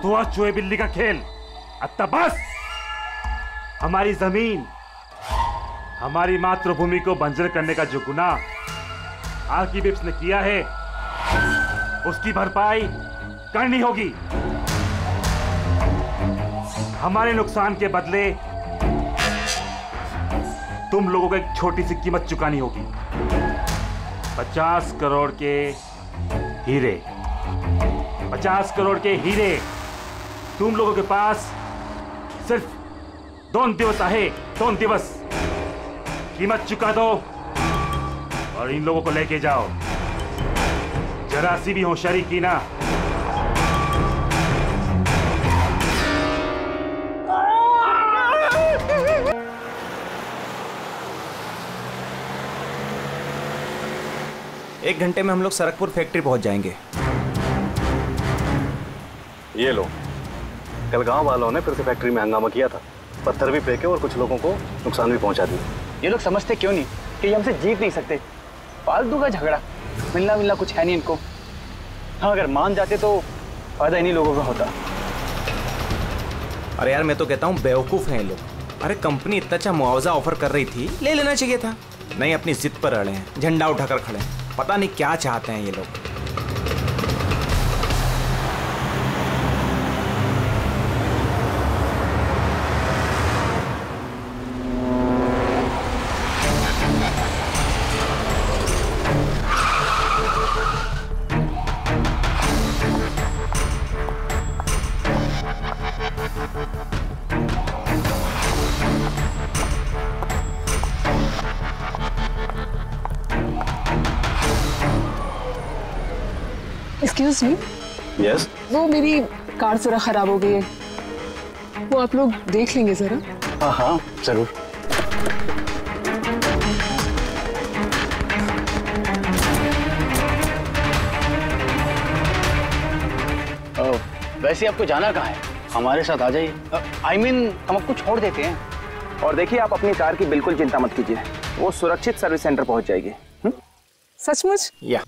तो चूहे बिल्ली का खेल। अब बस। हमारी जमीन, हमारी मातृभूमि को बंजर करने का जो गुनाह आर्कीबिप्स ने किया है, उसकी भरपाई करनी होगी। हमारे नुकसान के बदले तुम लोगों को एक छोटी सी कीमत चुकानी होगी। 50 करोड़ के हीरे। 50 करोड़ के हीरे तुम लोगों के पास सिर्फ 2 दिवस आहे। 2 दिवस कीमत चुका दो और इन लोगों को लेके जाओ। जरा सी भी होशियारी की ना, एक घंटे में हम लोग सरकपुर फैक्ट्री पहुंच जाएंगे। ये लो, कल गांव वालों ने फिर से फैक्ट्री में हंगामा किया था, पत्थर भी फेंके और कुछ लोगों को नुकसान भी पहुंचा दिया। ये लोग समझते क्यों नहीं कि ये हमसे जीत नहीं सकते। फालतू का झगड़ा, मिलना कुछ है नहीं इनको। हाँ, अगर मान जाते तो फायदा इन्हीं लोगों का होता। अरे यार, मैं तो कहता हूँ बेवकूफ हैं ये लोग। अरे कंपनी इतना अच्छा मुआवजा ऑफर कर रही थी, ले लेना चाहिए था। नहीं, अपनी जिद पर अड़े हैं, झंडा उठाकर खड़े हैं। पता नहीं क्या चाहते हैं ये लोग। Excuse me. यस। वो मेरी कार जरा खराब हो गई है, वो आप लोग देख लेंगे जरा। हाँ हाँ जरूर। वैसे आपको जाना कहाँ है? हमारे साथ आ जाइए। I mean, हम आपको छोड़ देते हैं। और देखिए, आप अपनी कार की बिल्कुल चिंता मत कीजिए, वो सुरक्षित सर्विस सेंटर पहुंच जाएगी। सचमुच? या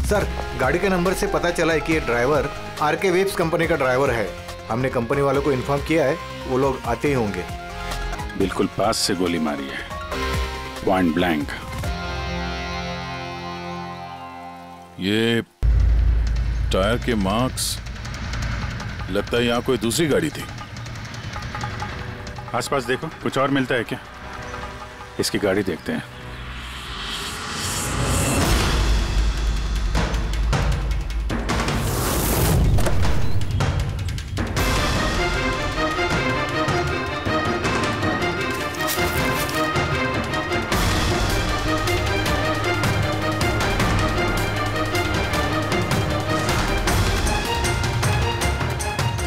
सर, गाड़ी के नंबर से पता चला है कि ये ड्राइवर आरके वेब्स कंपनी का ड्राइवर है। हमने कंपनी वालों को इन्फॉर्म किया है, वो लोग आते ही होंगे। बिल्कुल पास से गोली मारी है, पॉइंट ब्लैंक। ये टायर के मार्क्स, लगता है यहाँ कोई दूसरी गाड़ी थी। आसपास देखो, कुछ और मिलता है क्या? इसकी गाड़ी देखते हैं।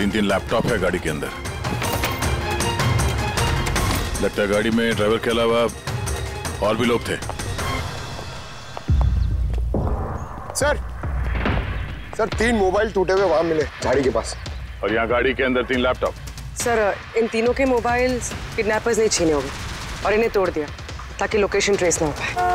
तीन लैपटॉप है गाड़ी के अंदर। लगता है गाड़ी में ड्राइवर के अलावा और भी लोग थे। सर 3 मोबाइल टूटे हुए वहां मिले झाड़ी के पास। और यहाँ गाड़ी के अंदर 3 लैपटॉप। सर, इन तीनों के मोबाइल किडनैपर्स ने छीने होंगे और इन्हें तोड़ दिया ताकि लोकेशन ट्रेस ना हो पाए।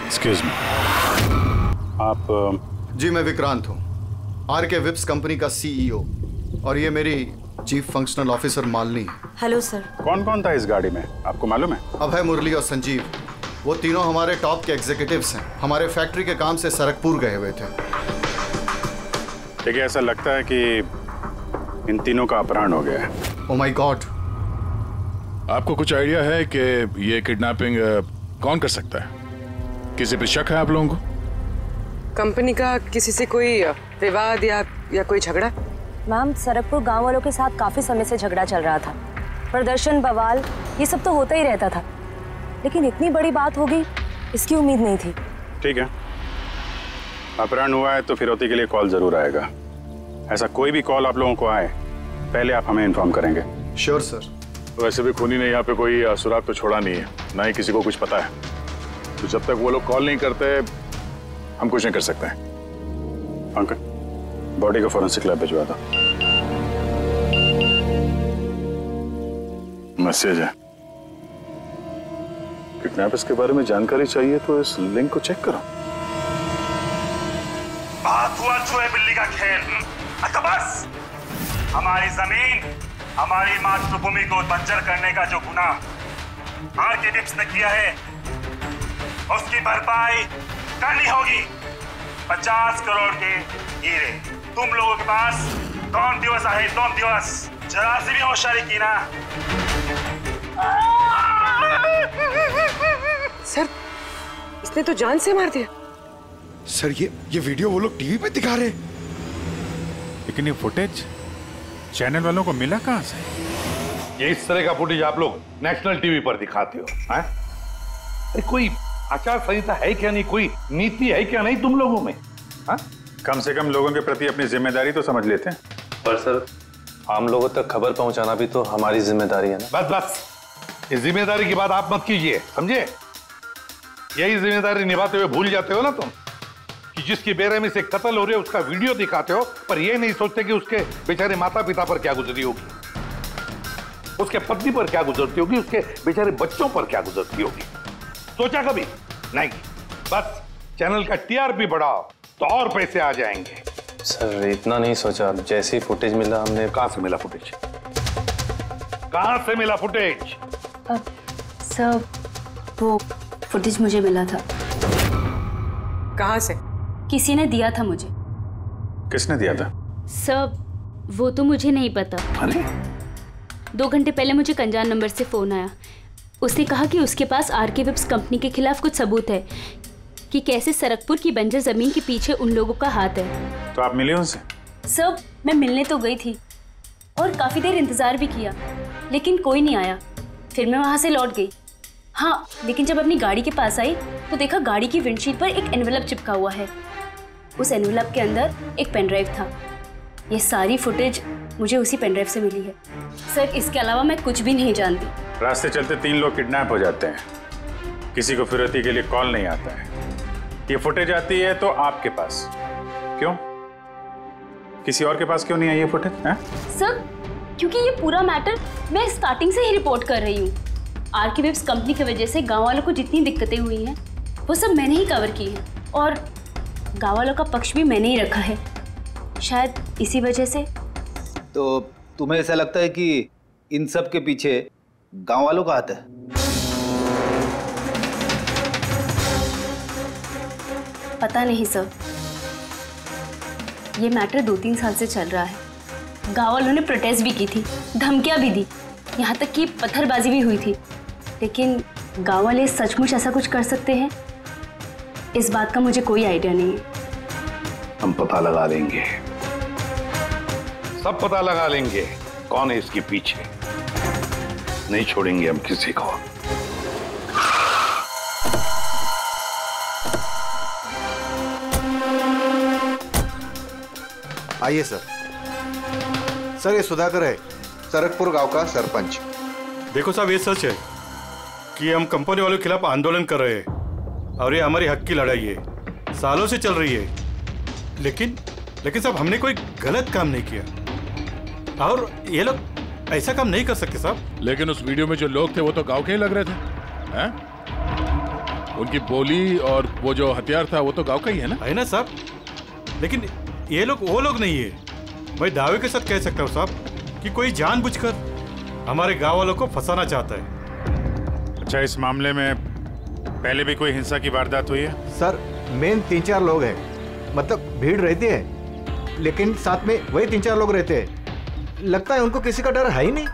एक्सक्यूज मी, आप? जी, मैं विक्रांत हूँ, आरके वेब्स कंपनी का सीईओ, और ये मेरी चीफ फंक्शनल ऑफिसर मालिनी है। Hello sir. कौन कौन था इस गाड़ी में, आपको मालूम है? अभय, मुरली और संजीव, वो तीनों हमारे टॉप के एग्जीक्यूटिव्स हैं। हमारे फैक्ट्री के काम से सरकपुर गए हुए थे। देखिए, ऐसा लगता है कि इन तीनों का अपहरण हो गया है। ओह माय गॉड, आपको कुछ आइडिया है कि ये किडनैपिंग कौन कर सकता है? किसी पे शक है आप लोगों को? कंपनी का किसी से कोई विवाद या कोई झगड़ा? मैम, सरकपुर गांव वालों के साथ काफी समय से झगड़ा चल रहा था। प्रदर्शन, बवाल, ये सब तो होता ही रहता था, लेकिन इतनी बड़ी बात होगी इसकी उम्मीद नहीं थी। ठीक है, अपहरण हुआ है तो फिरौती के लिए कॉल जरूर आएगा। ऐसा कोई भी कॉल आप लोगों को आए, पहले आप हमें इन्फॉर्म करेंगे। Sure sir. वैसे भी खूनी ने यहाँ पे कोई सुराग तो छोड़ा नहीं है, ना ही किसी को कुछ पता है, तो जब तक वो लोग कॉल नहीं करते हम कुछ नहीं कर सकते हैं। अंकल, बॉडी को फॉरेंसिक लैब भिजवा दो। मैसेज है, किडनैपर्स के बारे में जानकारी चाहिए तो इस लिंक को चेक करो। बात हुआ चूहे बिल्ली का खेल। अच्छा बस, हमारी जमीन, हमारी मातृभूमि को बंजर करने का जो गुनाह आरके विप्स ने किया है, उसकी भरपाई करनी होगी। 50 करोड़ के हीरे तुम लोगों के पास 2 दिवस आहे, 2 दिवस। जरा सी भी होशियारी की ना। सर, इसने तो जान से मार दिया। सर ये वीडियो वो लोग टीवी पे दिखा रहे हैं। लेकिन ये फुटेज चैनल वालों को मिला कहां से? ये इस तरह का फुटेज आप लोग नेशनल टीवी पर दिखाते हो, हैं? अरे कोई आचार संहिता है क्या नहीं, कोई नीति है क्या नहीं तुम लोगों में? हाँ? कम से कम लोगों के प्रति अपनी जिम्मेदारी तो समझ लेते हैं। पर सर, आम लोगों तक खबर पहुंचाना भी तो हमारी जिम्मेदारी है ना। बस बस, इस जिम्मेदारी की बात आप मत कीजिए, समझे? यही जिम्मेदारी निभाते हुए भूल जाते हो ना तुम कि जिसकी बेरहमी से कत्ल हो रही है उसका वीडियो दिखाते हो, पर यह नहीं सोचते कि उसके बेचारे माता पिता पर क्या गुजरी होगी, उसके पत्नी पर क्या गुजरती होगी, उसके बेचारे बच्चों पर क्या गुजरती होगी। सोचा कभी नहीं? बस चैनल का टीआरपी बढ़ाओ तो और पैसे आ जाएंगे। सर इतना नहीं सोचा, जैसे ही फुटेज मिला हमने। कहां से मिला फुटेज? कहां से मिला फुटेज? सर, वो फुटेज मुझे मिला था। कहां से? किसी ने दिया था मुझे। किसने दिया था? सर, वो तो मुझे नहीं पता। अरे 2 घंटे पहले मुझे कंजान नंबर से फोन आया। उसने कहा कि उसके पास आरके विप्स कंपनी के खिलाफ कुछ सबूत है कि कैसे सरकपुर की बंजर जमीन के पीछे उन लोगों का हाथ है। तो आप मिले उनसे? सर, मैं मिलने तो गई थी और काफी देर इंतजार भी किया, लेकिन कोई नहीं आया। फिर मैं वहां से लौट गई। हाँ, लेकिन जब अपनी गाड़ी के पास आई तो देखा गाड़ी की विंडशीट पर एक एनवेलप चिपका हुआ है। उस एनवेलप के अंदर एक पेन ड्राइव था। ये सारी फुटेज मुझे उसी पेन ड्राइव से मिली है। सर, इसके अलावा मैं कुछ भी नहीं जानती। रास्ते चलते 3 लोग किडनैप हो जाते हैं, किसी को फिरौती के लिए कॉल नहीं आता है। ये फुटेज आती है तो आपके पास क्यों? किसी और के पास क्यों नहीं आई ये फुटेज? सर, क्योंकि ये पूरा मैटर मैं स्टार्टिंग से ही रिपोर्ट कर रही हूँ। आरके विप्स कंपनी की वजह से गांव वालों को जितनी दिक्कतें हुई हैं वो सब मैंने ही कवर की हैं, और गांव वालों का पक्ष भी मैंने ही रखा है। शायद इसी वजह से। तो तुम्हें ऐसा लगता है कि इन सब के पीछे गांव वालों का हाथ है? पता नहीं सर, ये मैटर 2-3 साल से चल रहा है। गांव वालों ने प्रोटेस्ट भी की थी, धमकियां भी दी, यहाँ तक कि पत्थरबाजी भी हुई थी, लेकिन गांव वाले सचमुच ऐसा कुछ कर सकते हैं इस बात का मुझे कोई आइडिया नहीं है। हम पता लगा लेंगे, सब पता लगा लेंगे कौन है इसके पीछे। नहीं छोड़ेंगे हम किसी को। आइए सर। सर, ये सुधाकर है, सरकपुर गांव का सरपंच। देखो साहब, ये सच है कि हम कंपनी वालों के खिलाफ आंदोलन कर रहे हैं और ये हमारी हक की लड़ाई है, सालों से चल रही है। लेकिन साहब, हमने कोई गलत काम नहीं किया और ये लोग ऐसा काम नहीं कर सकते साहब। लेकिन उस वीडियो में जो लोग थे वो तो गांव के ही लग रहे थे, हैं? उनकी बोली और वो जो हथियार था वो तो गांव का ही है ना साहब? लेकिन ये लोग वो लोग नहीं है। मैं दावे के साथ कह सकता हूँ साहब कि कोई जानबूझकर हमारे गांव वालों को फंसाना चाहता है। अच्छा, इस मामले में पहले भी कोई हिंसा की वारदात हुई है? सर, मेन 3-4 लोग हैं, मतलब भीड़ रहती है, लेकिन साथ में वही 3-4 लोग रहते हैं। लगता है उनको किसी का डर है ही नहीं,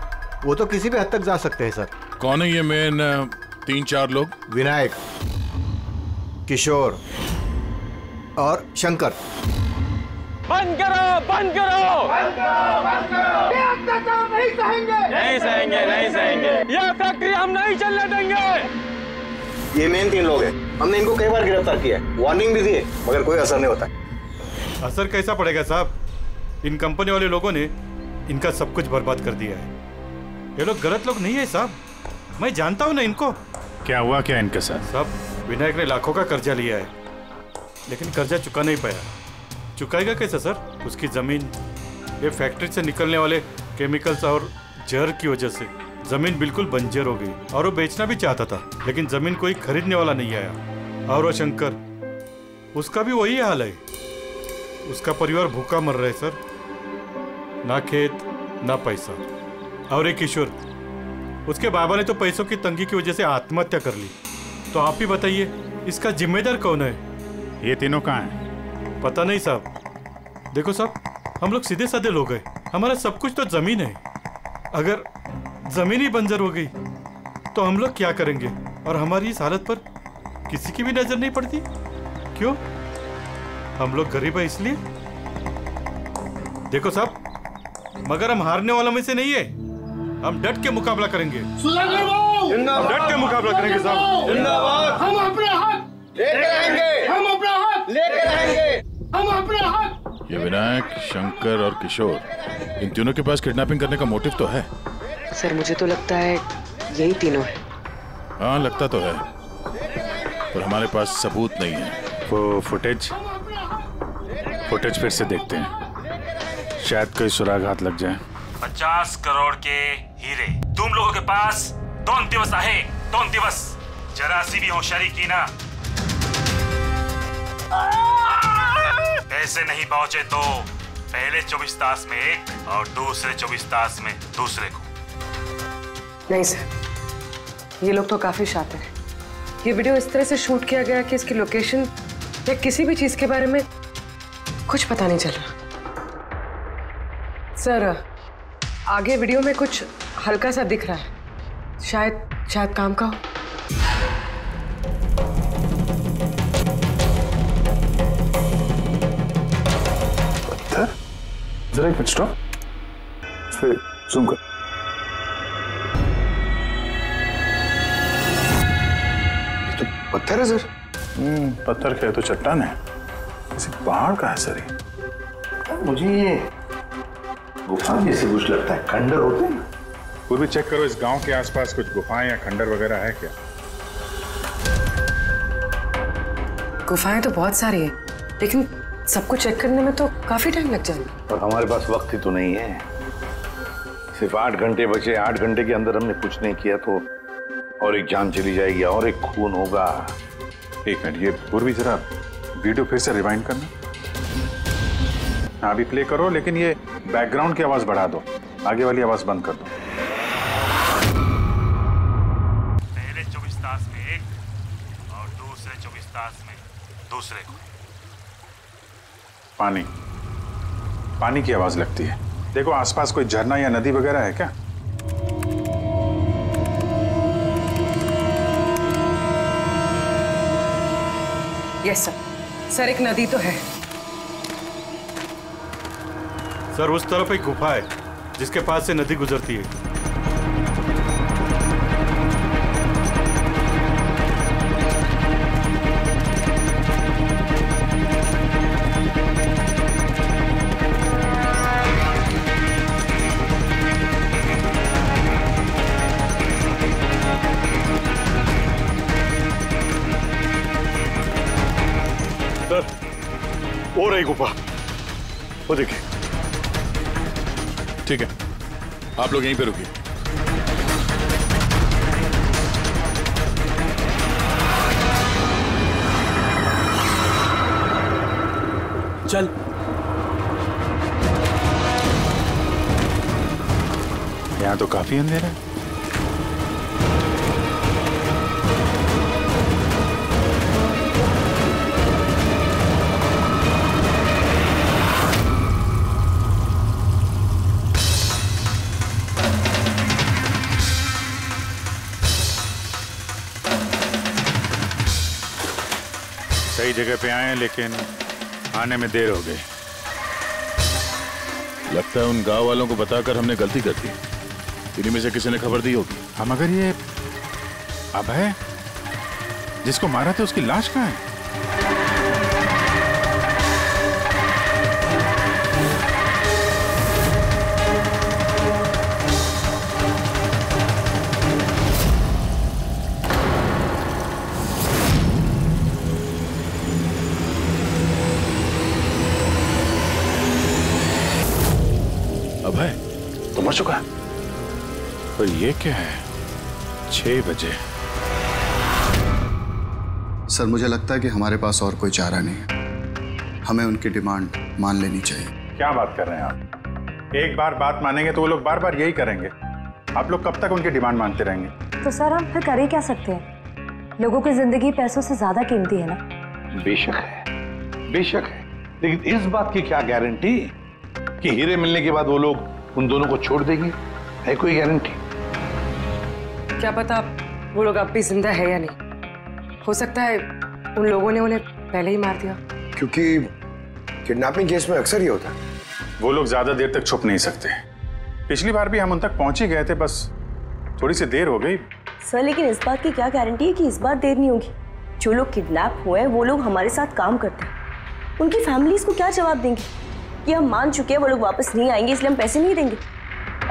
वो तो किसी भी हद तक जा सकते हैं सर। कौन है ये मेन 3-4 लोग? विनायक, किशोर और शंकर। बंद करो, बंद करो, बंद करो, बंद करो। ये अत्याचार नहीं सहेंगे, नहीं सहेंगे, नहीं सहेंगे। ये फैक्ट्री हम नहीं चलने देंगे। ये मेन 3 लोग हैं। हमने इनको कई बार गिरफ्तार किया है, वार्निंग भी दी है, मगर कोई असर नहीं होता। असर कैसा पड़ेगा साहब? इन कंपनी वाले लोगों ने इनका सब कुछ बर्बाद कर दिया है। ये लोग गलत लोग नहीं है साहब, मैं जानता हूँ ना इनको। क्या हुआ क्या इनके साथ? साहब विनायक ने लाखों का कर्जा लिया है, लेकिन कर्जा चुका नहीं पाया। चुकाएगा कैसे सर? उसकी जमीन, ये फैक्ट्री से निकलने वाले केमिकल्स और जहर की वजह से जमीन बिल्कुल बंजर हो गई, और वो बेचना भी चाहता था, लेकिन जमीन कोई खरीदने वाला नहीं आया। और वो शंकर, उसका भी वही हाल है। उसका परिवार भूखा मर रहा है सर, ना खेत ना पैसा। और एक किशोर, उसके बाबा ने तो पैसों की तंगी की वजह से आत्महत्या कर ली। तो आप ही बताइए, इसका जिम्मेदार कौन है? ये तीनों कहाँ हैं? पता नहीं साहब। देखो साहब, हम लोग सीधे साधे लोग हैं, हमारा सब कुछ तो जमीन है। अगर जमीन ही बंजर हो गई तो हम लोग क्या करेंगे? और हमारी इस हालत पर किसी की भी नजर नहीं पड़ती। क्यों? हम लोग गरीब है इसलिए? देखो साहब, मगर हम हारने वालों में से नहीं है। हम डट के मुकाबला करेंगे, हम डट के मुकाबला करेंगे साहब। हम अपने हक लेकर आएंगे, हम अपना हक लेकर आएंगे, हम अपने हक। ये विनायक, शंकर और किशोर, इन तीनों के पास किडनैपिंग करने का मोटिव तो है। सर मुझे तो लगता है यही तीनों है। हाँ लगता तो है, पर हमारे पास सबूत नहीं है। वो फुटेज फिर से देखते हैं, शायद कोई सुराग हाथ लग जाए। 50 करोड़ के हीरे तुम लोगों के पास 2 दिवस आहे, 2 दिवस। जरा सी भी होशियारी की ना, पैसे नहीं पहुंचे तो पहले 24 तास में एक और दूसरे 24 तास में दूसरे को। नहीं सर, ये लोग तो काफी शातिर हैं। ये वीडियो इस तरह से शूट किया गया कि इसकी लोकेशन या किसी भी चीज के बारे में कुछ पता नहीं चल रहा। सर आगे वीडियो में कुछ हल्का सा दिख रहा है, शायद काम का हो। पत्थर? जरा एक मिनट स्टॉप, इस पे जूम कर। ये तो पत्थर है सर। पत्थर क्या है? तो चट्टान है। किसी पहाड़ का है सर ये। मुझे ये गुफा जैसे कुछ लगता है, खंडर होते हैं। पूर्वी चेक करो, इस गांव के आसपास कुछ गुफाएं या खंडर वगैरह है क्या? गुफाएं तो बहुत सारी है, लेकिन सबको चेक करने में तो काफी टाइम लग जाएगा। और हमारे पास वक्त ही तो नहीं है। सिर्फ 8 घंटे बचे। 8 घंटे के अंदर हमने कुछ नहीं किया तो और एक जान चली जाएगी और एक खून होगा। एक मिनट, ये पूर्वी जरा वीडियो फिर से रिवाइंड करना। हाँ अभी प्ले करो, लेकिन ये बैकग्राउंड की आवाज बढ़ा दो, आगे वाली आवाज बंद कर दो। पहले 24 तास में एक और दूसरे 24 तास में दूसरे को। पानी की आवाज लगती है। देखो आसपास कोई झरना या नदी वगैरह है क्या? यस सर, एक नदी तो है। सर उस तरफ एक गुफा है जिसके पास से नदी गुजरती है। सर वो रही गुफा, वो देखिए। ठीक है, आप लोग यहीं पे रुकिए। चल। यहाँ तो काफी अंधेरा है। सही जगह पे आए, लेकिन आने में देर हो गई। लगता है उन गांव वालों को बताकर हमने गलती कर दी। इन्हीं में से किसी ने खबर दी होगी। हम मगर ये अभय जिसको मारा था उसकी लाश कहाँ है? अभय तो मर चुका है। पर ये क्या है? 6 बजे। सर मुझे लगता है कि हमारे पास और कोई चारा नहीं है। हमें उनकी डिमांड मान लेनी चाहिए। क्या बात कर रहे हैं आप? एक बार बात मानेंगे तो वो लोग बार बार यही करेंगे। आप लोग कब तक उनकी डिमांड मानते रहेंगे? तो सर हम फिर कर ही क्या सकते हैं? लोगों की जिंदगी पैसों से ज्यादा कीमती है ना। बेशक है, बेशक है, लेकिन इस बात की क्या गारंटी कि हीरे मिलने के बाद वो लोग उन दोनों को छोड़ देंगे? है कोई गारंटी? क्या पता वो लोग अब भी जिंदा है या नहीं। हो सकता है उन लोगों ने उन्हें पहले ही मार दिया। क्योंकि किडनैपिंग केस में अक्सर ही होता है। वो लोग ज्यादा देर तक छुप नहीं सकते। पिछली बार भी हम उन तक पहुंच ही गए थे, बस थोड़ी सी देर हो गई। सर लेकिन इस बात की क्या गारंटी है कि इस बार देर नहीं होगी? जो लोग किडनैप हुए हैं वो लोग हमारे साथ काम करते हैं। उनकी फैमिलीज को क्या जवाब देंगे कि हम मान चुके हैं वो लोग वापस नहीं आएंगे इसलिए हम पैसे नहीं देंगे?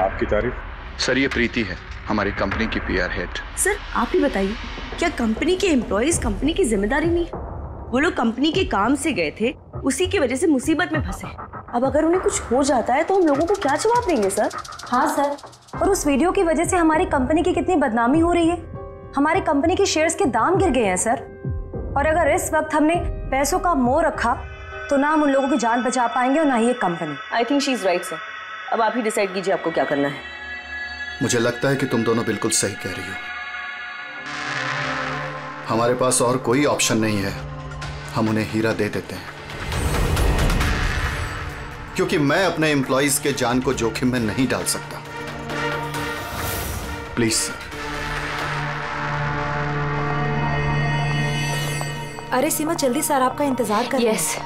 आपकी तारीफ? सर ये प्रीति है, हमारी कंपनी की PR हेड। सर आप ही बताइए, क्या कंपनी के एम्प्लॉयज कंपनी की जिम्मेदारी नहीं? वो लोग कंपनी के काम से गए थे, उसी की वजह से मुसीबत में फंसे। अब अगर उन्हें कुछ हो जाता है तो हम लोगों को क्या जवाब देंगे सर? हाँ सर, और उस वीडियो की वजह से हमारी कंपनी की कितनी बदनामी हो रही है। हमारी कंपनी के शेयर्स के दाम गिर गए हैं सर। और अगर इस वक्त हमने पैसों का मोह रखा तो ना हम उन लोगों की जान बचा पाएंगे और ना ही ये company. I think she is right sir. अब आप ही डिसाइड कीजिए आपको क्या करना है। मुझे लगता है कि तुम दोनों बिल्कुल सही कह रही हो। हमारे पास और कोई ऑप्शन नहीं है, हम उन्हें हीरा दे देते हैं। क्योंकि मैं अपने एम्प्लॉइज के जान को जोखिम में नहीं डाल सकता। Please sir. अरे सीमा जल्दी सर आपका इंतजार कर रहे हैं। Yes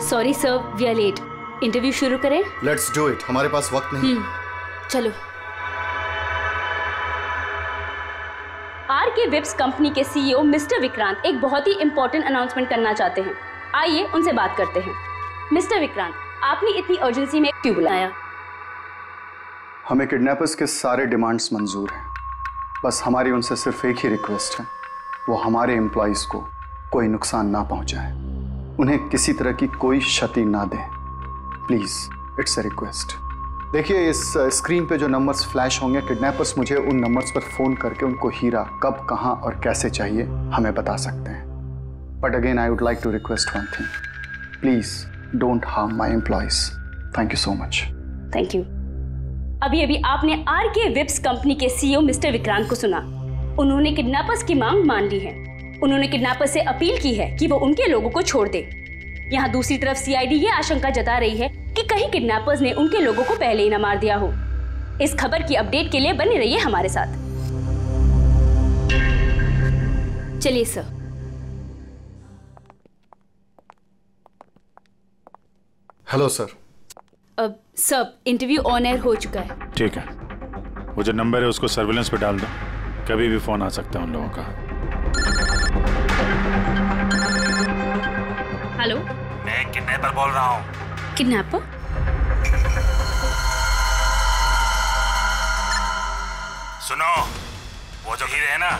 sorry sir we are late. Interview शुरू करें? लेट्स डू इट, हमारे पास वक्त नहीं। चलो। आरके वेब्स कंपनी के CEO मिस्टर विक्रांत एक बहुत ही इंपॉर्टेंट अनाउंसमेंट करना चाहते हैं। आइए उनसे बात करते हैं। मिस्टर विक्रांत, आपने इतनी अर्जेंसी में क्यों बुलाया? हमें किडनैपर्स के सारे डिमांड्स मंजूर हैं। बस हमारी उनसे सिर्फ एक ही रिक्वेस्ट है, वो हमारे एम्प्लॉइज को कोई नुकसान ना पहुंचाए, उन्हें किसी तरह की कोई क्षति ना दें। Please it's a request. देखिए इस स्क्रीन पे जो नंबर्स फ्लैश होंगे, किडनैपर्स मुझे उन नंबर्स पर फोन करके उनको हीरा कब, कहां और कैसे चाहिए हमें बता सकते हैं। But again I would like to request one thing, please don't harm my employees. Thank you so much. Thank you. अभी अभी आपने आरके वेब्स कंपनी के CEO मिस्टर विक्रांत को सुना। उन्होंने किडनैपर्स की मांग मान ली है। उन्होंने किडनैपर्स से अपील की है कि वो उनके लोगों को छोड़ दे। यहाँ दूसरी तरफ CID ये आशंका जता रही है कि कहीं किडनैपर्स ने उनके लोगों को पहले ही न मार दिया हो। इस खबर की अपडेट के लिए बने रहिए हमारे साथ। चलिए सर। Hello sir. अब सब इंटरव्यू ऑन एयर हो चुका है। ठीक है, वो जो नंबर है उसको सर्विलेंस पे डाल दो, कभी भी फोन आ सकता है उन लोगों का। हेलो, मैं किडनैपर बोल रहा हूँ। किडनैपर? सुनो, वो जो हीरे है ना,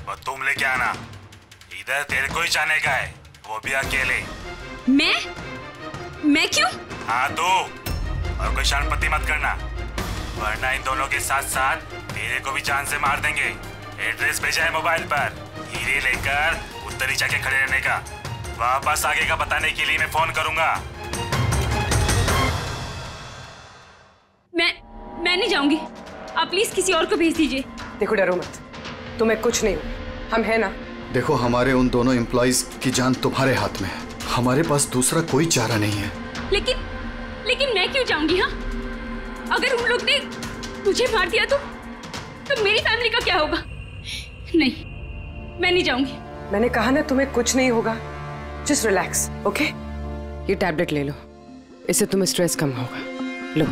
वो तुम लेके आना। इधर तेरे को ही जाने का है, वो भी अकेले। मैं क्यों? हाँ तो, और कोई शर्मपति मत करना, वरना इन दोनों के साथ साथ तेरे को भी जान से मार देंगे। एड्रेस भेजा है मोबाइल पर, हीरे लेकर उधर ही जाके खड़े रहने का। वापस आगे का बताने के लिए मैं फोन करूंगा। मैं नहीं जाऊंगी, आप प्लीज किसी और को भेज दीजिए। देखो डरो मत, तुम्हें कुछ नहीं हो, हम हैं ना। देखो हमारे उन दोनों एम्प्लॉइज की जान तुम्हारे हाथ में है, हमारे पास दूसरा कोई चारा नहीं है। लेकिन मैं क्यों जाऊंगी? हाँ, अगर उन लोग ने मुझे मार दिया तो मेरी फैमिली का क्या होगा? नहीं, मैं नहीं जाऊंगी। मैंने कहा ना तुम्हें कुछ नहीं होगा, जस्ट रिलैक्स, ओके? ये टैबलेट ले लो, इससे तुम्हें स्ट्रेस कम होगा। लो।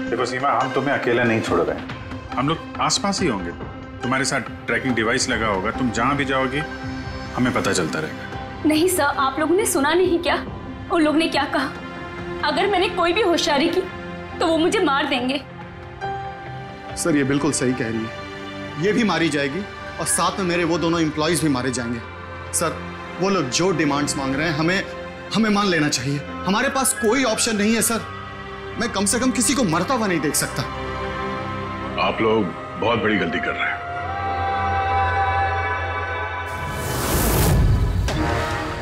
देखो सीमा, हम तुम्हें अकेला नहीं छोड़ रहे हैं, हम लोग आसपास ही होंगे, तुम्हारे साथ ट्रैकिंग डिवाइस लगा होगा, तुम जहां भी जाओगी हमें पता चलता रहेगा। नहीं सर, आप लोगों ने सुना नहीं क्या उन लोग ने क्या कहा? अगर मैंने कोई भी होशियारी की तो वो मुझे मार देंगे। सर ये बिल्कुल सही कह रही है, ये भी मारी जाएगी और साथ में मेरे वो दोनों एम्प्लॉयज भी मारे जाएंगे। सर वो लोग जो डिमांड्स मांग रहे हैं हमें मान लेना चाहिए, हमारे पास कोई ऑप्शन नहीं है सर। मैं कम से कम किसी को मरता हुआ नहीं देख सकता। आप लोग बहुत बड़ी गलती कर रहे हैं।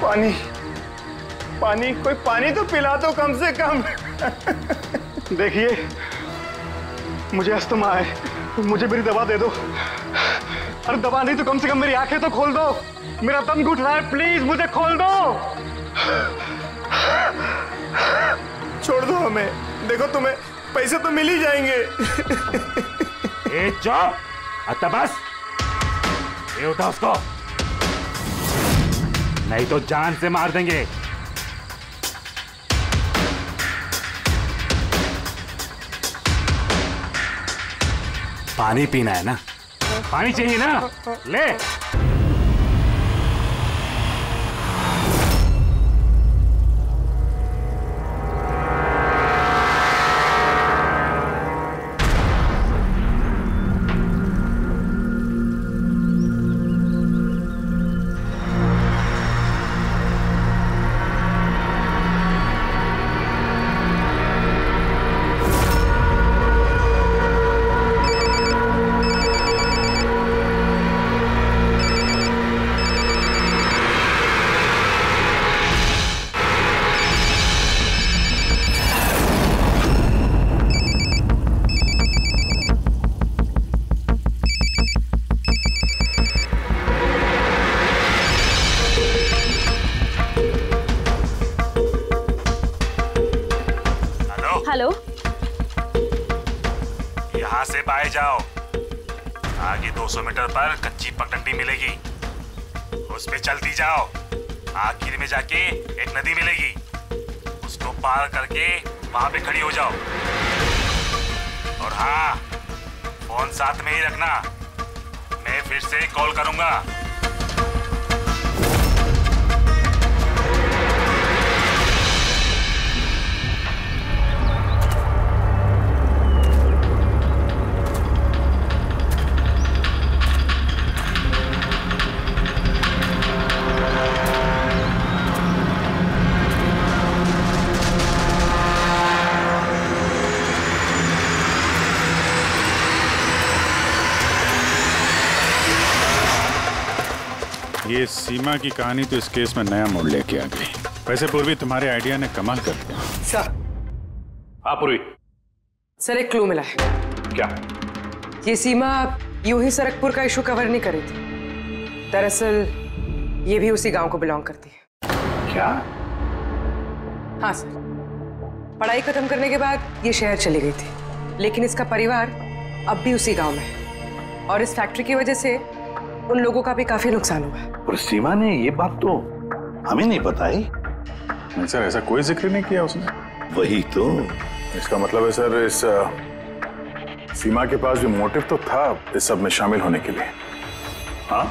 पानी, पानी, कोई पानी तो पिला दो कम से कम। देखिए मुझे अस्थमा है, मुझे मेरी दवा दे दो। अरे दवा नहीं तो कम से कम मेरी आंखें तो खोल दो, मेरा दम घुट रहा है, प्लीज मुझे खोल दो। छोड़ दो हमें, देखो तुम्हें पैसे तो मिल ही जाएंगे। ए चुप, आता बस, ये उठा उसको, नहीं तो जान से मार देंगे। पानी पीना है ना? पानी चाहिए ना? ले। हेलो, यहाँ से बाहर जाओ, आगे 200 मीटर पर कच्ची पगडंडी मिलेगी, उस पे चलती जाओ, आखिर में जाके एक नदी मिलेगी, उसको पार करके वहां पे खड़ी हो जाओ। और हाँ, फोन साथ में ही रखना, मैं फिर से कॉल करूंगा। ये सीमा की कहानी तो इस केस में नया मोड़ लेके आ गई। वैसे पूर्वी, तुम्हारे आइडिया ने कमाल कर दिया। सर। हाँ पूर्वी। सर एक क्लू मिला है। क्या? ये सीमा यूं ही सरकपुर का इशू कवर नहीं करी थी, दरअसल ये भी उसी गांव को बिलोंग करती है। क्या? हाँ सर, पढ़ाई खत्म करने के बाद ये शहर चली गई थी, लेकिन इसका परिवार अब भी उसी गांव में है और इस फैक्ट्री की वजह से उन लोगों का भी काफी नुकसान हुआ। और सीमा ने ये बात तो हमें नहीं बताई। नहीं सर, ऐसा कोई जिक्र नहीं किया उसने। वही तो। इसका मतलब है सर, इस सीमा के पास भी मोटिव तो था इस सब में शामिल होने के लिए। हाँ,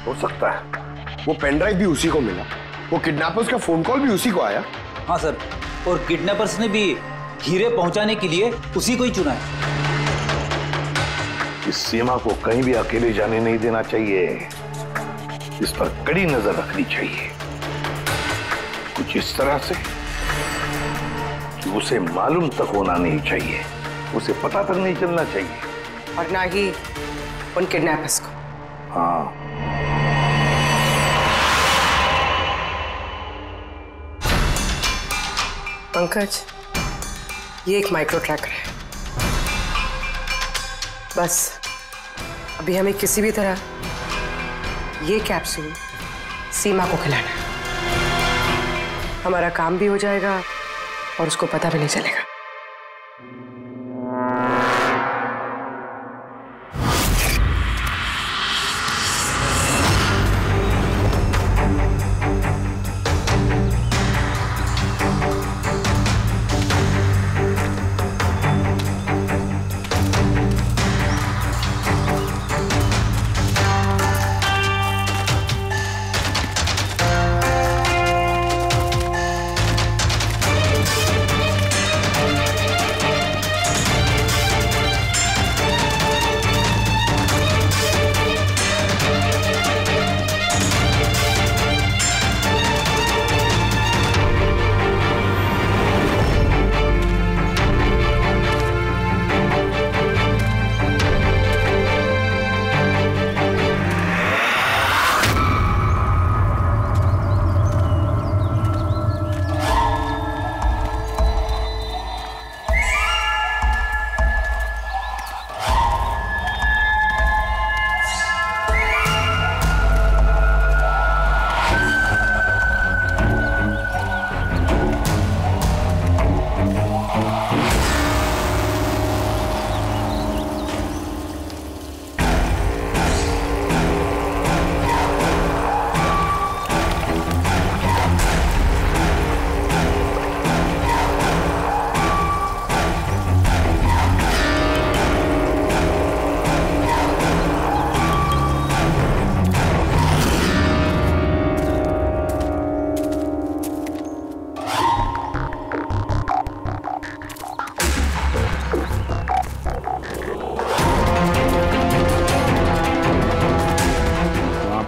हो सकता है। वो पेन ड्राइव भी उसी को मिला, वो किडनैपर्स का फोन कॉल भी उसी को आया। हाँ सर, और किडनैपर्स ने भी हीरे पहुंचाने के लिए उसी को ही चुना है। इस सीमा को कहीं भी अकेले जाने नहीं देना चाहिए, इस पर कड़ी नजर रखनी चाहिए, कुछ इस तरह से कि उसे मालूम तक होना नहीं चाहिए, उसे पता तक नहीं चलना चाहिए, और ना ही उन किडनैपर्स को। हाँ। पंकज, ये एक माइक्रो ट्रैकर है, बस अभी हमें किसी भी तरह ये कैप्सूल सीमा को खिलाना है। हमारा काम भी हो जाएगा और उसको पता भी नहीं चलेगा।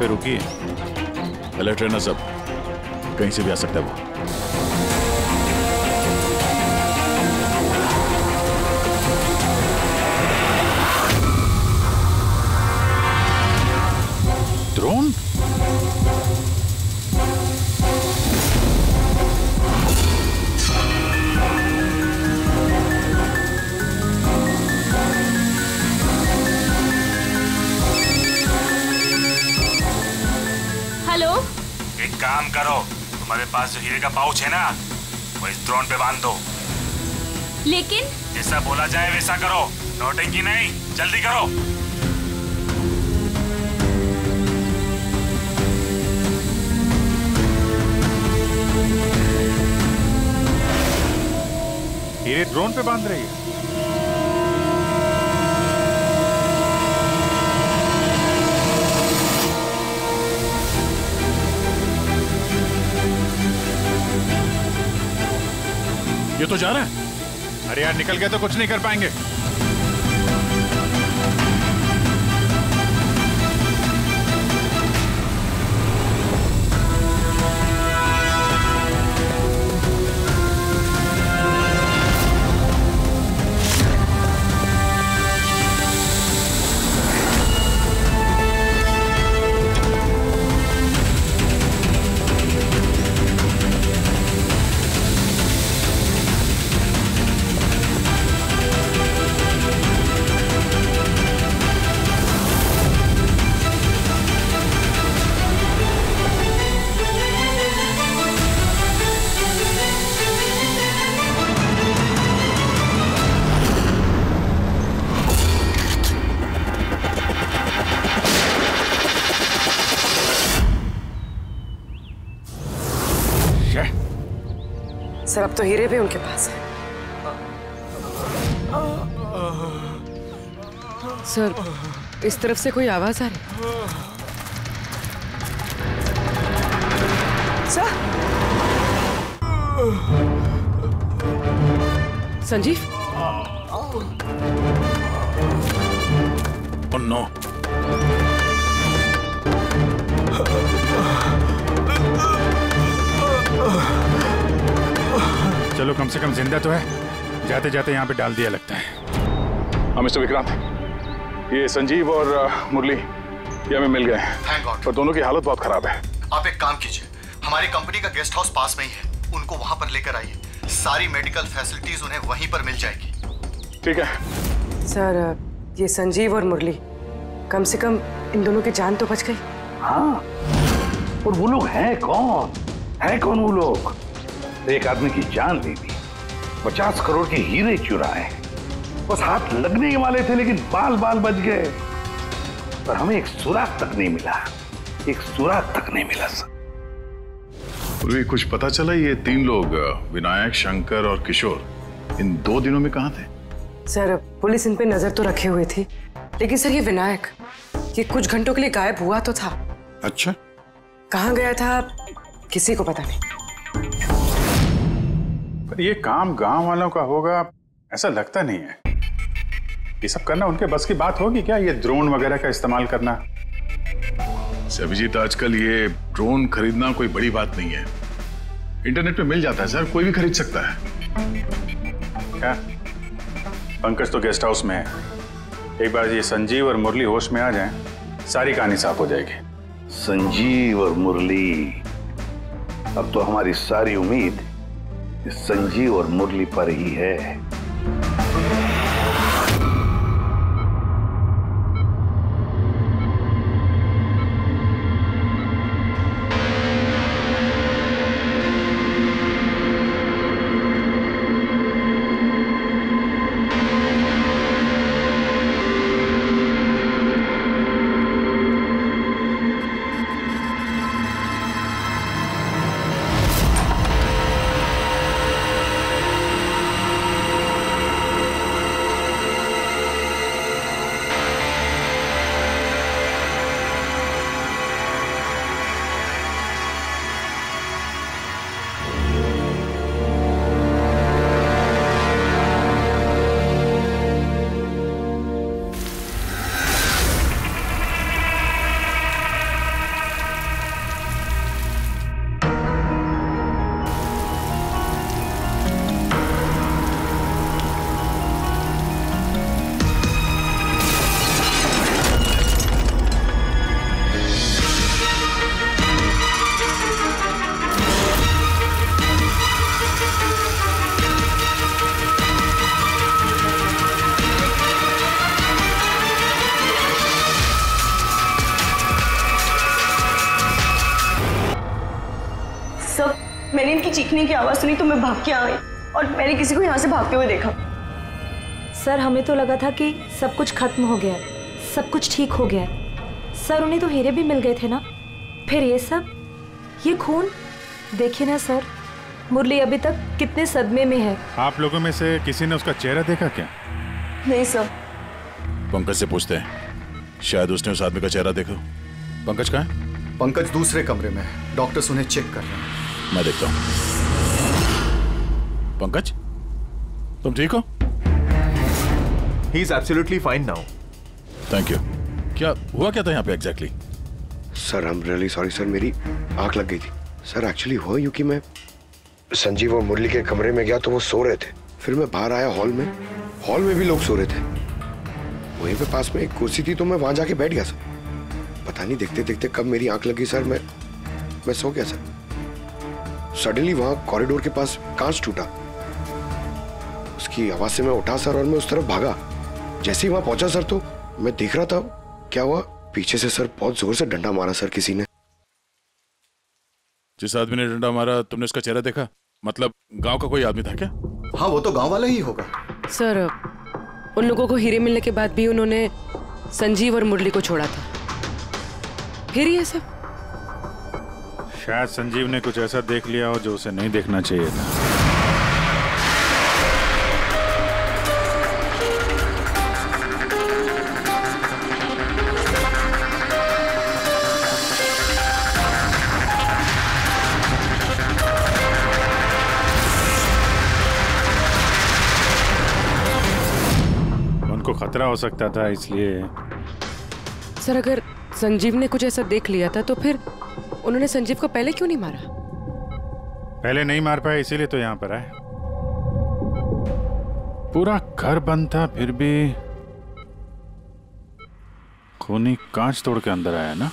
पे रुकी है, अलर्ट रहना सब, कहीं से भी आ सकता है वो। ड्रोन? हेलो, एक काम करो, तुम्हारे पास जो हीरे का पाउच है ना, वो इस ड्रोन पे बांध दो। लेकिन जैसा बोला जाए वैसा करो, नौटंकी नहीं, जल्दी करो। हीरे ड्रोन पे बांध रही है। ये तो जा रहा है। अरे यार निकल गए तो कुछ नहीं कर पाएंगे। सर अब तो हीरे भी उनके पास है। सर इस तरफ से कोई आवाज आ रही है। सर संजीव। Oh no. चलो कम से कम जिंदा तो है, जाते जाते यहाँ पे डाल दिया लगता है। हाँ मिस्टर विक्रांत, ये संजीव और मुरली ये हमें मिल गए हैं, पर दोनों की हालत बहुत खराब है। आप एक काम कीजिए, हमारी कंपनी का गेस्ट हाउस पास में ही है, उनको वहां पर लेकर आइए, सारी मेडिकल फैसिलिटीज उन्हें वहीं पर मिल जाएगी। ठीक है सर, ये संजीव और मुरली, कम से कम इन दोनों की जान तो बच गई। हाँ, और वो लोग हैं कौन? हैं कौन वो लोग? एक आदमी की जान ले ली, 50 करोड़ के हीरे चुराए, बस हाथ लगने ही वाले थे लेकिन बाल बाल बच गए। पर हमें एक सुराग तक नहीं मिला, एक सुराग तक नहीं मिला सर। पूर्वी कुछ पता चला ये 3 लोग विनायक, शंकर और किशोर इन 2 दिनों में कहाँ थे? सर पुलिस इन पे नजर तो रखे हुए थी, लेकिन सर ये विनायक ये कुछ घंटों के लिए गायब हुआ तो था। अच्छा, कहाँ गया था किसी को पता नहीं। पर ये काम गांव वालों का होगा ऐसा लगता नहीं है। ये सब करना उनके बस की बात होगी क्या, ये ड्रोन वगैरह का इस्तेमाल करना? अभिजीत, आजकल ये ड्रोन खरीदना कोई बड़ी बात नहीं है, इंटरनेट पे मिल जाता है सर, कोई भी खरीद सकता है। क्या? पंकज तो गेस्ट हाउस में है, एक बार ये संजीव और मुरली होश में आ जाएं, सारी कहानी साफ हो जाएगी। संजीव और मुरली, अब तो हमारी सारी उम्मीद संजीव और मुरली पर ही है। मैंने इनकी चीखने की आवाज़ सुनी तो मैं भाग के आ गई और मैंने किसी को यहाँ से भागते हुए देखा। सर हमें तो लगा था कि सब कुछ खत्म हो गया है, सब कुछ ठीक हो गया है। सर उन्हें तो हीरे भी मिल गए थे ना, फिर ये सब, ये खून। देखिए ना सर, मुरली अभी तक कितने सदमे में है। आप लोगों में से किसी ने उसका चेहरा देखा क्या? नहीं सर। पंकज से पूछते हैं, शायद उसने उस आदमी का चेहरा देखा। पंकज कहाँ है? पंकज दूसरे कमरे में है, डॉक्टर्स उन्हें चेक कर रहे हैं। मैं देखता हूँ। पंकज, तुम ठीक हो? He is absolutely fine now. Thank you. क्या हुआ क्या था यहाँ पे exactly? Sir I am really sorry sir, मेरी आंख लग गई थी। सर एक्चुअली हुआ यूं कि मैं संजीव और मुरली के कमरे में गया तो वो सो रहे थे, फिर मैं बाहर आया हॉल में भी लोग सो रहे थे। वहीं पे पास में एक कुर्सी थी तो मैं वहां जाके बैठ गया सर। पता नहीं देखते देखते कब मेरी आंख लगी सर, मैं सो गया सर। सडनली वहां कॉरिडोर के पास कांच टूटा, उसकी आवाज से मैं उठा सर और मैं उस तरफ भागा। जैसे ही वहां पहुंचा सर तो मैं देख रहा था क्या हुआ, पीछे से सर बहुत जोर से डंडा मारा सर किसी ने। जिस आदमी ने डंडा मारा तुमने उसका चेहरा देखा? मतलब गांव का कोई आदमी था क्या? हाँ वो तो गांव वाला ही होगा सर। उन लोगों को हीरे मिलने के बाद भी उन्होंने संजीव और मुरली को छोड़ा था, फिर ये सब। शायद संजीव ने कुछ ऐसा देख लिया हो जो उसे नहीं देखना चाहिए था। मन को खतरा हो सकता था इसलिए। सर अगर संजीव ने कुछ ऐसा देख लिया था तो फिर उन्होंने संजीव को पहले क्यों नहीं मारा? पहले नहीं मार पाए इसीलिए तो यहाँ पर आए। पूरा घर बंद था फिर भी खूनी कांच तोड़ के अंदर आया ना।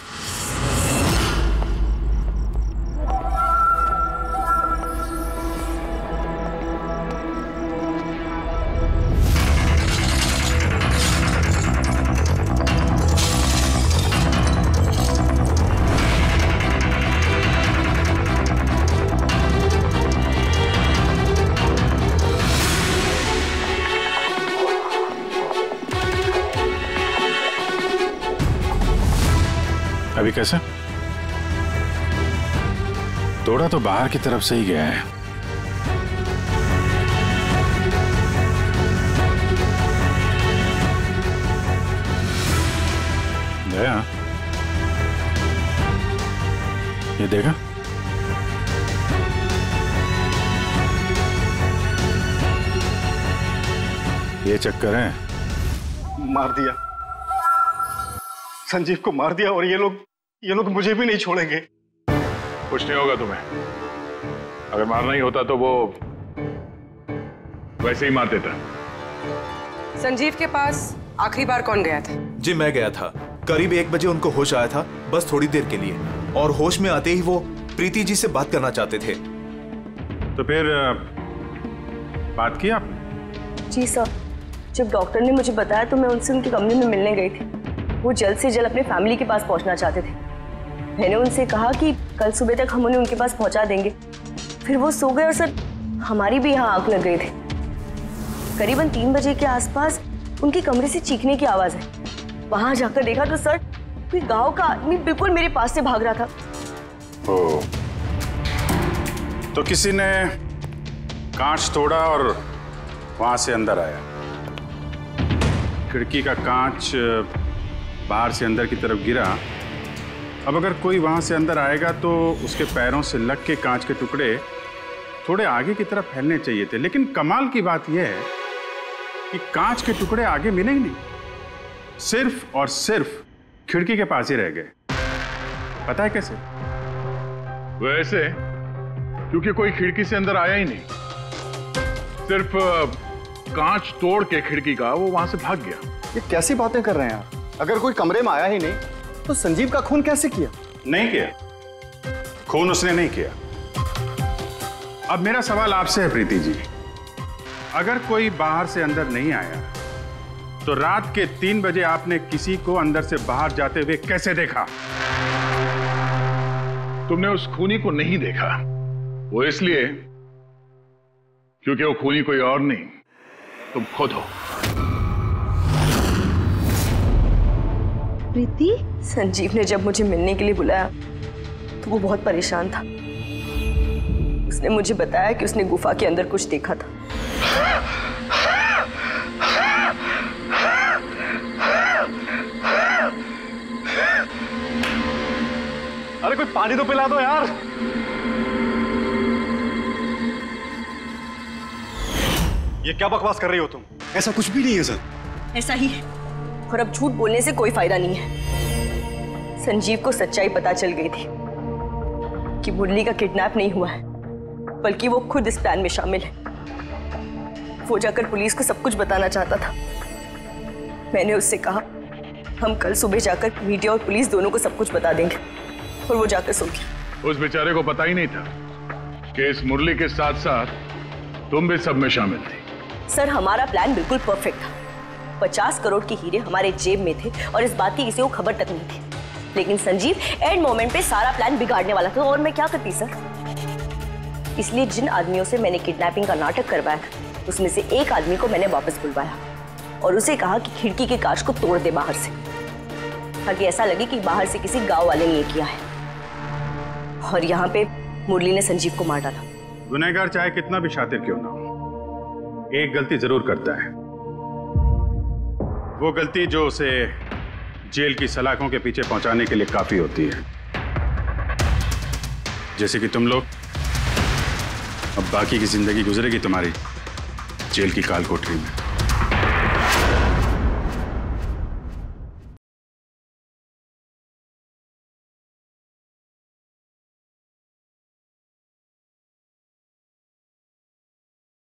अभी कैसे? तोड़ा तो बाहर की तरफ से ही गया है। गया? ये देखा? ये चक्कर है। मार दिया संजीव को, मार दिया और ये लोग मुझे भी नहीं छोड़ेंगे। कुछ नहीं होगा तुम्हें। अगर मारना ही होता तो वो वैसे ही मार देता। संजीव के पास आखिरी बार कौन गया था? जी मैं गया था, करीब 1 बजे उनको होश आया था, बस थोड़ी देर के लिए, और होश में आते ही वो प्रीति जी से बात करना चाहते थे। तो फिर बात की आप? जी सर, जब डॉक्टर ने मुझे बताया तो मैं उनसे उनके कमरे में मिलने गई थी। वो जल्द से जल्द अपने फैमिली के पास पहुंचना चाहते थे। मैंने उनसे कहा कि कल सुबह तक हम उन्हें उनके पास पहुंचा देंगे। फिर वो सो गए और सर हमारी भी यहाँ आंख लग गई थी। करीबन 3 बजे के आसपास उनके कमरे से चीखने की आवाज है। वहां जाकर देखा तो सर कोई गांव का आदमी बिल्कुल मेरे पास से भाग रहा था। ओ, तो किसी ने कांच तोड़ा और वहां से अंदर आया। खिड़की का कांच बाहर से अंदर की तरफ गिरा। अब अगर कोई वहां से अंदर आएगा तो उसके पैरों से लग के कांच के टुकड़े थोड़े आगे की तरफ फैलने चाहिए थे, लेकिन कमाल की बात यह है कि कांच के टुकड़े आगे मिले ही नहीं, सिर्फ और सिर्फ खिड़की के पास ही रह गए। पता है कैसे? वैसे क्योंकि कोई खिड़की से अंदर आया ही नहीं, सिर्फ कांच तोड़ के खिड़की का वो वहां से भाग गया। ये कैसी बातें कर रहे हैं आप? अगर कोई कमरे में आया ही नहीं तो संजीव का खून कैसे किया? नहीं किया, खून उसने नहीं किया। अब मेरा सवाल आपसे है प्रीति जी, अगर कोई बाहर से अंदर नहीं आया तो रात के 3 बजे आपने किसी को अंदर से बाहर जाते हुए कैसे देखा? तुमने उस खूनी को नहीं देखा, वो इसलिए क्योंकि वो खूनी कोई और नहीं, तुम खुद हो। प्रीति? संजीव ने जब मुझे मिलने के लिए बुलाया तो वो बहुत परेशान था। उसने मुझे बताया कि उसने गुफा के अंदर कुछ देखा था। अरे कोई पानी तो पिला दो यार। ये क्या बकवास कर रही हो तुम? ऐसा कुछ भी नहीं है सर। ऐसा ही है, और अब झूठ बोलने से कोई फायदा नहीं है। संजीव को सच्चाई पता चल गई थी कि मुरली का किडनैप नहीं हुआ है, बल्कि वो खुद इस प्लान में शामिल है। वो जाकर पुलिस को सब कुछ बताना चाहता था। मैंने उससे कहा हम कल सुबह जाकर मीडिया और पुलिस दोनों को सब कुछ बता देंगे, और वो जाकर सो गया। उस बेचारे को पता ही नहीं था कि इस मुरली के साथ साथ तुम भी सब में शामिल थी। सर, हमारा प्लान बिल्कुल परफेक्ट था। 50 करोड़ के हीरे हमारे जेब में थे और इस बात की किसी को खबर तक नहीं थी। लेकिन संजीव एंड मोमेंट पे सारा प्लान बिगाड़ने वाला था, और मैं क्या करती सर? इसलिए जिन आदमियों से मैंने किडनैपिंग का नाटक करवाया था, उसमें से एक आदमी को मैंने वापस बुलवाया और उसे कहा कि खिड़की के कांच को तोड़ दे बाहर से, ताकि ऐसा लगे कि बाहर से किसी गांव वाले ने ये किया है। और यहाँ पे मुरली ने संजीव को मार डाला। गुनहगार चाहे कितना भी शातिर क्यों ना हो, एक गलती जरूर करता है। वो गलती जो उसे जेल की सलाखों के पीछे पहुंचाने के लिए काफी होती है। जैसे कि तुम लोग, अब बाकी की जिंदगी गुजरेगी तुम्हारी जेल की काल कोठरी में।